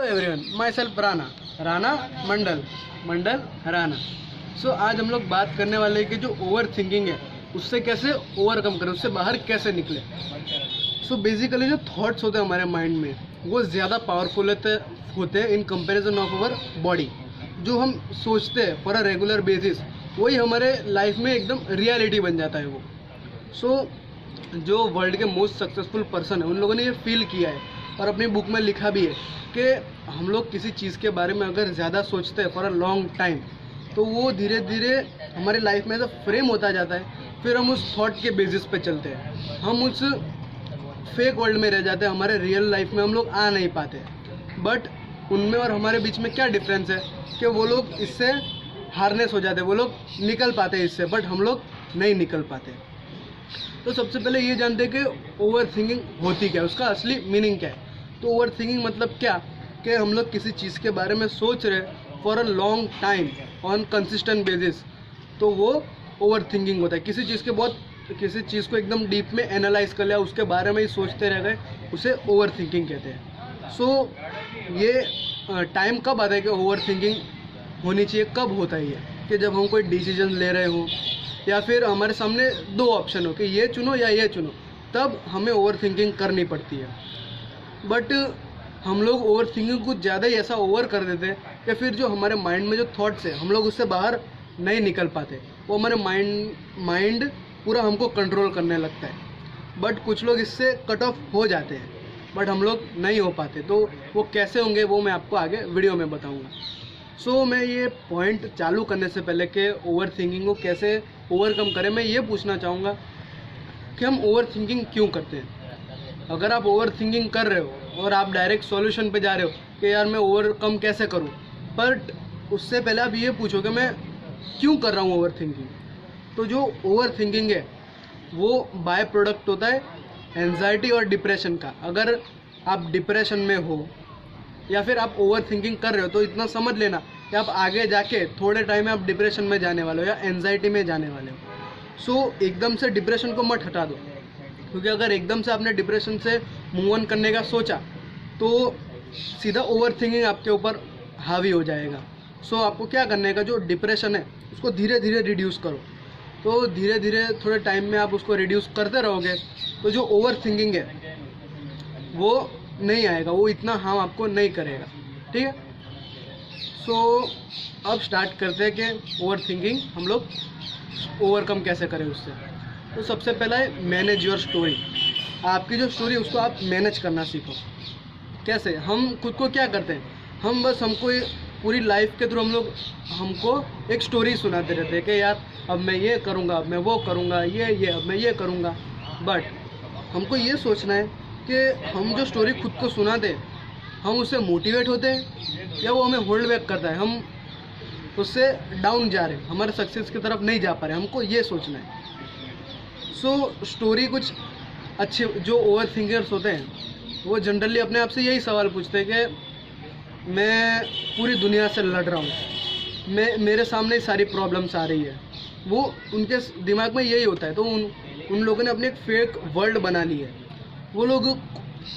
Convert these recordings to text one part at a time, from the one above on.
Everyone, my self Rana मंडल राणा। सो आज हम लोग बात करने वाले हैं कि जो ओवर थिंकिंग है उससे कैसे ओवरकम करें, उससे बाहर कैसे निकले। सो बेसिकली जो थॉट्स होते हैं हमारे माइंड में वो ज़्यादा पावरफुल होते हैं in comparison of our body. जो हम सोचते हैं फॉर अ रेगुलर बेसिस वही हमारे लाइफ में एकदम रियलिटी बन जाता है वो। सो जो वर्ल्ड के मोस्ट सक्सेसफुल पर्सन है उन लोगों ने ये फील किया है और अपनी बुक में लिखा भी है कि हम लोग किसी चीज़ के बारे में अगर ज़्यादा सोचते हैं फॉर अ लॉन्ग टाइम तो वो धीरे धीरे हमारी लाइफ में ऐसा फ्रेम होता जाता है। फिर हम उस थॉट के बेसिस पे चलते हैं, हम उस फेक वर्ल्ड में रह जाते हैं, हमारे रियल लाइफ में हम लोग आ नहीं पाते। बट उनमें और हमारे बीच में क्या डिफरेंस है कि वो लोग इससे हार्नेस हो जाते हैं, वो लोग निकल पाते हैं इससे, बट हम लोग नहीं निकल पाते। तो सबसे पहले ये जानते हैं कि ओवर थिंकिंग होती क्या है, उसका असली मीनिंग क्या है। तो ओवर थिंकिंग मतलब क्या कि हम लोग किसी चीज़ के बारे में सोच रहे for a long time on consistent basis, तो वो ओवर थिंकिंग होता है। किसी चीज़ को एकदम डीप में एनालाइज कर लिया, उसके बारे में ही सोचते रह गए, उसे ओवर थिंकिंग कहते हैं। सो ये टाइम कब आता है कि ओवर थिंकिंग होनी चाहिए, कब होता है ये कि जब हम कोई डिसीजन ले रहे हों या फिर हमारे सामने दो ऑप्शन हो कि ये चुनो या ये चुनो, तब हमें ओवर थिंकिंग करनी पड़ती है। बट हम लोग ओवर थिंकिंग कुछ ज़्यादा ही ऐसा ओवर कर देते हैं कि फिर जो हमारे माइंड में जो थॉट्स है हम लोग उससे बाहर नहीं निकल पाते, वो हमारे माइंड पूरा हमको कंट्रोल करने लगता है। बट कुछ लोग इससे कट ऑफ हो जाते हैं, बट हम लोग नहीं हो पाते। तो वो कैसे होंगे वो मैं आपको आगे वीडियो में बताऊँगा। सो मैं ये पॉइंट चालू करने से पहले कि ओवर थिंकिंग को कैसे ओवरकम करें, मैं ये पूछना चाहूँगा कि हम ओवर थिंकिंग क्यों करते हैं। अगर आप ओवर थिंकिंग कर रहे हो और आप डायरेक्ट सॉल्यूशन पे जा रहे हो कि यार मैं ओवरकम कैसे करूँ, बट उससे पहले आप ये पूछो कि मैं क्यों कर रहा हूँ ओवर थिंकिंग। तो जो ओवर थिंकिंग है वो बाय प्रोडक्ट होता है एंजाइटी और डिप्रेशन का। अगर आप डिप्रेशन में हो या फिर आप ओवर थिंकिंग कर रहे हो तो इतना समझ लेना कि आप आगे जाके थोड़े टाइम में आप डिप्रेशन में जाने वाले हो या एंजाइटी में जाने वाले हो। सो एकदम से डिप्रेशन को मत हटा दो, क्योंकि अगर एकदम से आपने डिप्रेशन से मूव ऑन करने का सोचा तो सीधा ओवर थिंकिंग आपके ऊपर हावी हो जाएगा। सो आपको क्या करने का, जो डिप्रेशन है उसको धीरे धीरे रिड्यूस करो। तो धीरे धीरे थोड़े टाइम में आप उसको रिड्यूस करते रहोगे तो जो ओवर थिंकिंग है वो नहीं आएगा, वो इतना हार्म आपको नहीं करेगा। ठीक है। सो अब स्टार्ट करते हैं कि ओवर थिंकिंग हम लोग ओवरकम कैसे करें उससे। तो सबसे पहला है मैनेज योर स्टोरी। आपकी जो स्टोरी उसको आप मैनेज करना सीखो। कैसे? हम खुद को क्या करते हैं, हमको पूरी लाइफ के थ्रू हमको एक स्टोरी सुनाते रहते हैं कि यार अब मैं ये करूँगा, अब मैं वो करूँगा, ये अब मैं ये करूँगा। बट हमको ये सोचना है कि हम जो स्टोरी खुद को सुनाते हैं हम उससे मोटिवेट होते हैं या वो हमें होल्ड बैक करता है, हम उससे डाउन जा रहे हैं, हमारे सक्सेस की तरफ नहीं जा पा रहे। हमको ये सोचना है। सो स्टोरी कुछ अच्छे जो ओवर थिंकर्स होते हैं वो जनरली अपने आप से यही सवाल पूछते हैं कि मैं पूरी दुनिया से लड़ रहा हूँ, मेरे सामने ही सारी प्रॉब्लम्स आ रही है। वो उनके दिमाग में यही होता है। तो उन लोगों ने अपनी एक फेक वर्ल्ड बना ली है। वो लोग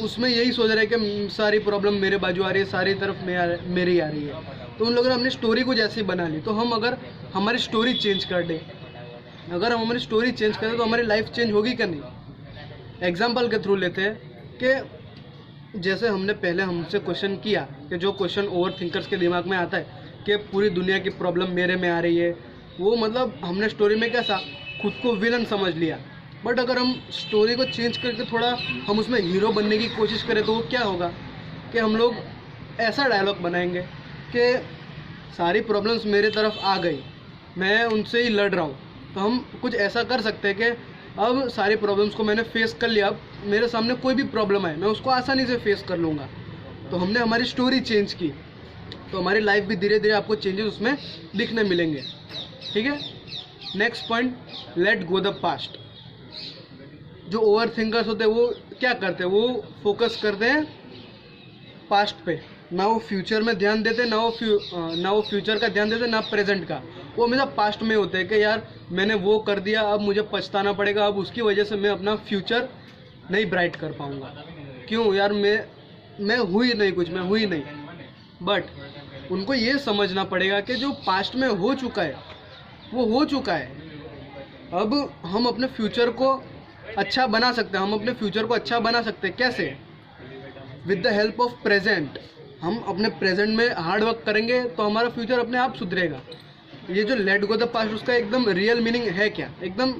उसमें यही सोच रहे हैं कि सारी प्रॉब्लम मेरे बाजू आ रही है, सारी तरफ मेरी आ रही है। तो उन लोगों ने अपनी स्टोरी कुछ ऐसी बना ली। तो हम अगर हमारी स्टोरी चेंज कर दें, अगर हम हमारी स्टोरी चेंज करें तो हमारी लाइफ चेंज होगी क्या नहीं। एग्जाम्पल के थ्रू लेते हैं कि जैसे हमसे क्वेश्चन किया कि जो क्वेश्चन ओवर थिंकर्स के दिमाग में आता है कि पूरी दुनिया की प्रॉब्लम मेरे में आ रही है, वो मतलब हमने स्टोरी में कैसा खुद को विलन समझ लिया। बट अगर हम स्टोरी को चेंज करके थोड़ा हम उसमें हीरो बनने की कोशिश करें तो वो क्या होगा कि हम लोग ऐसा डायलॉग बनाएंगे कि सारी प्रॉब्लम्स मेरे तरफ आ गई, मैं उनसे ही लड़ रहा हूँ। तो हम कुछ ऐसा कर सकते हैं कि अब सारी प्रॉब्लम्स को मैंने फेस कर लिया, अब मेरे सामने कोई भी प्रॉब्लम आए मैं उसको आसानी से फेस कर लूँगा। तो हमने हमारी स्टोरी चेंज की तो हमारी लाइफ भी धीरे धीरे आपको चेंजेस उसमें दिखने मिलेंगे। ठीक है। Next point, let go the past. जो ओवर थिंकर्स होते हैं वो क्या करते हैं, वो फोकस करते हैं पास्ट पे, ना वो फ्यूचर में ध्यान देते, ना वो फ्यूचर का ध्यान देते, ना प्रेजेंट का। वो हमेशा पास्ट में होते हैं कि यार मैंने वो कर दिया, अब मुझे पछताना पड़ेगा, अब उसकी वजह से मैं अपना फ्यूचर नहीं ब्राइट कर पाऊँगा। क्यों यार, मैं हुई नहीं कुछ, मैं हुई नहीं। बट उनको ये समझना पड़ेगा कि जो पास्ट में हो चुका है वो हो चुका है। अब हम अपने फ्यूचर को अच्छा बना सकते हैं, हम अपने फ्यूचर को अच्छा बना सकते हैं। कैसे? With the help of present. हम अपने प्रेजेंट में हार्ड वर्क करेंगे तो हमारा फ्यूचर अपने आप सुधरेगा। ये जो लेट गो द पास्ट, उसका एकदम रियल मीनिंग है क्या? एकदम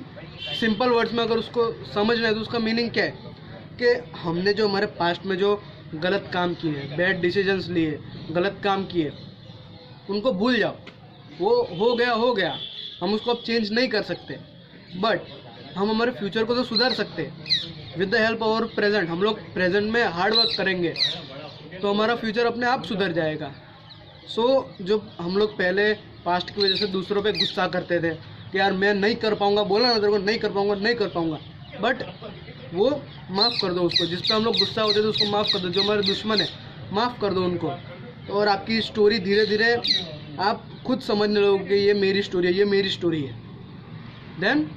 सिंपल वर्ड्स में अगर उसको समझना है तो उसका मीनिंग क्या है कि हमने जो हमारे पास्ट में जो गलत काम किए, बैड डिसीजंस लिए, गलत काम किए, उनको भूल जाओ। वो हो गया, हम उसको अब चेंज नहीं कर सकते, बट हम हमारे फ्यूचर को तो सुधार सकते हैं with the help of our present. हम लोग प्रेजेंट में हार्ड वर्क करेंगे तो हमारा फ्यूचर अपने आप सुधर जाएगा। जो हम लोग पहले पास्ट की वजह से दूसरों पे गुस्सा करते थे कि यार मैं नहीं कर पाऊंगा, बोला ना तेरे को नहीं कर पाऊंगा, बट वो माफ़ कर दो उसको। जिस पे हम लोग गुस्सा होते थे उसको माफ़ कर दो। जो हमारे दुश्मन है माफ़ कर दो उनको, और आपकी स्टोरी धीरे धीरे आप खुद समझने लगोगे कि ये मेरी स्टोरी है, then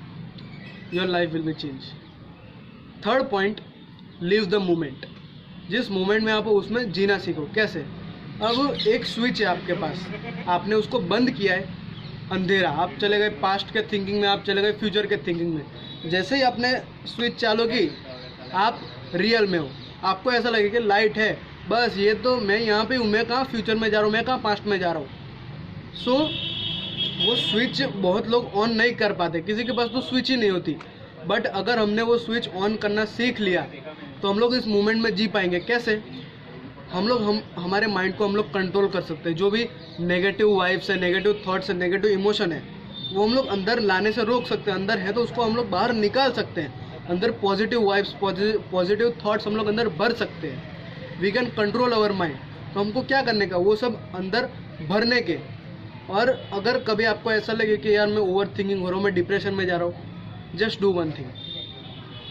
your life will be change. Third point, live the moment. जिस मोमेंट में आप हो उसमें जीना सीखो। कैसे? अब एक स्विच है आपके पास, आपने उसको बंद किया है, अंधेरा, आप चले गए पास्ट के थिंकिंग में, आप चले गए फ्यूचर के थिंकिंग में। जैसे ही आपने स्विच चालू की, आप रियल में हो, आपको ऐसा लगे कि लाइट है, बस ये तो मैं यहाँ पे हूँ, मैं कहाँ फ्यूचर में जा रहा हूँ, मैं कहाँ पास्ट में जा रहा हूँ। वो स्विच बहुत लोग ऑन नहीं कर पाते, किसी के पास तो स्विच ही नहीं होती। बट अगर हमने वो स्विच ऑन करना सीख लिया तो हम लोग इस मोमेंट में जी पाएंगे। कैसे? हमारे माइंड को हम लोग कंट्रोल कर सकते हैं। जो भी नेगेटिव वाइब्स है, नेगेटिव थॉट्स है, नेगेटिव इमोशन है, वो हम लोग अंदर लाने से रोक सकते हैं। अंदर है तो उसको हम लोग बाहर निकाल सकते हैं। अंदर पॉजिटिव वाइब्स, पॉजिटिव थॉट्स हम लोग अंदर भर सकते हैं। We can control our mind. तो हमको क्या करने का, वो सब अंदर भरने के। और अगर कभी आपको ऐसा लगे कि यार मैं ओवर थिंकिंग हो रहा हूँ, मैं डिप्रेशन में जा रहा हूँ, just do one thing,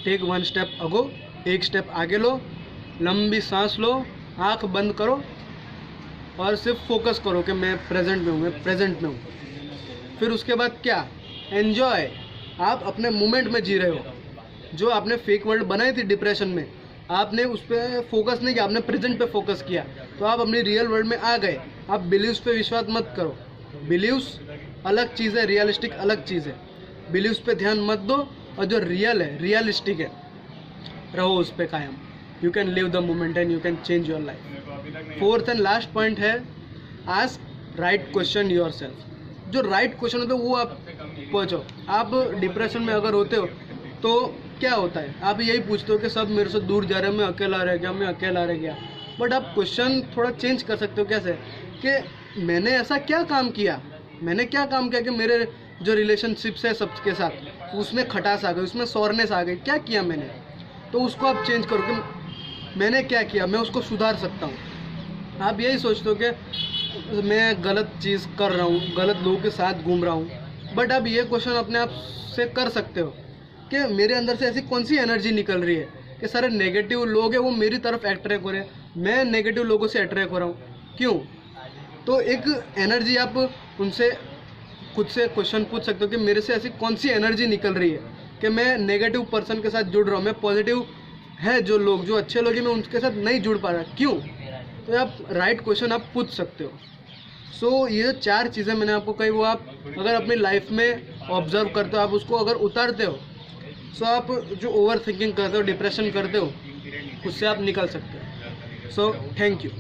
take one step ago, एक स्टेप आगे लो, लंबी सांस लो, आंख बंद करो और सिर्फ फोकस करो कि मैं प्रेजेंट में हूँ। फिर उसके बाद क्या? एन्जॉय। आप अपने मोमेंट में जी रहे हो। जो आपने फेक वर्ल्ड बनाई थी डिप्रेशन में, आपने उस पर फोकस नहीं किया, आपने प्रेजेंट पे फोकस किया, तो आप अपनी रियल वर्ल्ड में आ गए। आप बिलीव्स पे विश्वास मत करो। बिलीव्स अलग चीज़ है, रियलिस्टिक अलग चीज़ है। बिलीव्स पे ध्यान मत दो, और जो रियल है, रियलिस्टिक है, रहो उस पर कायम। You can live the moment and you can change your life. Fourth and last point है, ask right question yourself. जो राइट क्वेश्चन होते हैं वो आप पूछो। आप डिप्रेशन में अगर होते हो तो क्या होता है, आप यही पूछते हो कि सब मेरे से दूर जा रहे हैं, मैं अकेला रह गया। बट आप क्वेश्चन थोड़ा चेंज कर सकते हो। कैसे? कि मैंने ऐसा क्या काम किया कि मेरे जो रिलेशनशिप्स है सबके साथ, उसमें खटास आ गई, उसमें सोरनेस आ गई, क्या किया मैंने? तो उसको आप चेंज करो कि मैंने क्या किया, मैं उसको सुधार सकता हूँ। आप यही सोचते हो कि मैं गलत चीज़ कर रहा हूँ, गलत लोगों के साथ घूम रहा हूँ। बट आप ये क्वेश्चन अपने आप से कर सकते हो कि मेरे अंदर से ऐसी कौन सी एनर्जी निकल रही है कि सारे नेगेटिव लोग हैं वो मेरी तरफ अट्रैक्ट हो रहे हैं, मैं नेगेटिव लोगों से अट्रैक्ट हो रहा हूँ, क्यों? तो एक एनर्जी आप उनसे खुद से क्वेश्चन पूछ सकते हो कि मेरे से ऐसी कौन सी एनर्जी निकल रही है कि मैं नेगेटिव पर्सन के साथ जुड़ रहा हूँ, मैं पॉजिटिव है जो लोग, जो अच्छे लोग हैं, मैं उनके साथ नहीं जुड़ पा रहा, क्यों? तो आप राइट क्वेश्चन आप पूछ सकते हो। ये जो 4 चीज़ें मैंने आपको कही, वो आप अगर अपनी लाइफ में ऑब्जर्व करते हो, आप उसको अगर उतारते हो, आप जो ओवर थिंकिंग करते हो, डिप्रेशन करते हो, उससे आप निकल सकते हो। Thank you.